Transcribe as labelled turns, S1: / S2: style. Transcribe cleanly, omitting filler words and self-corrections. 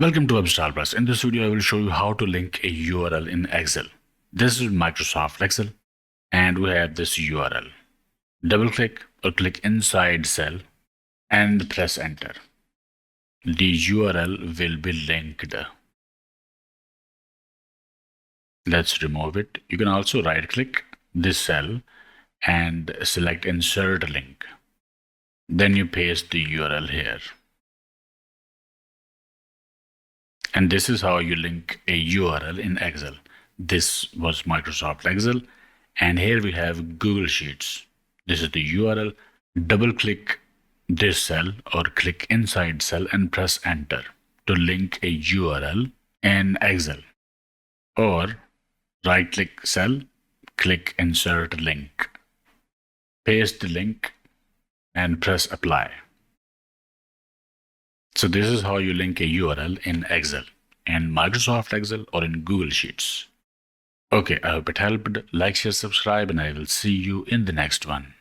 S1: Welcome to WebStarBus. In this video, I will show you how to link a URL in Excel. This is Microsoft Excel, and we have this URL. Double click or click inside cell and press enter. The URL will be linked. Let's remove it. You can also right click this cell and select insert link. Then you paste the URL here. And this is how you link a URL in Excel. This was Microsoft Excel, and here we have Google Sheets. This is the URL. Double click this cell or click inside cell and press enter to link a URL in Excel. Or right click cell, click insert link. Paste the link and press apply. So this is how you link a URL in Excel, in Microsoft Excel or in Google Sheets. Okay, I hope it helped. Like, share, subscribe, and I will see you in the next one.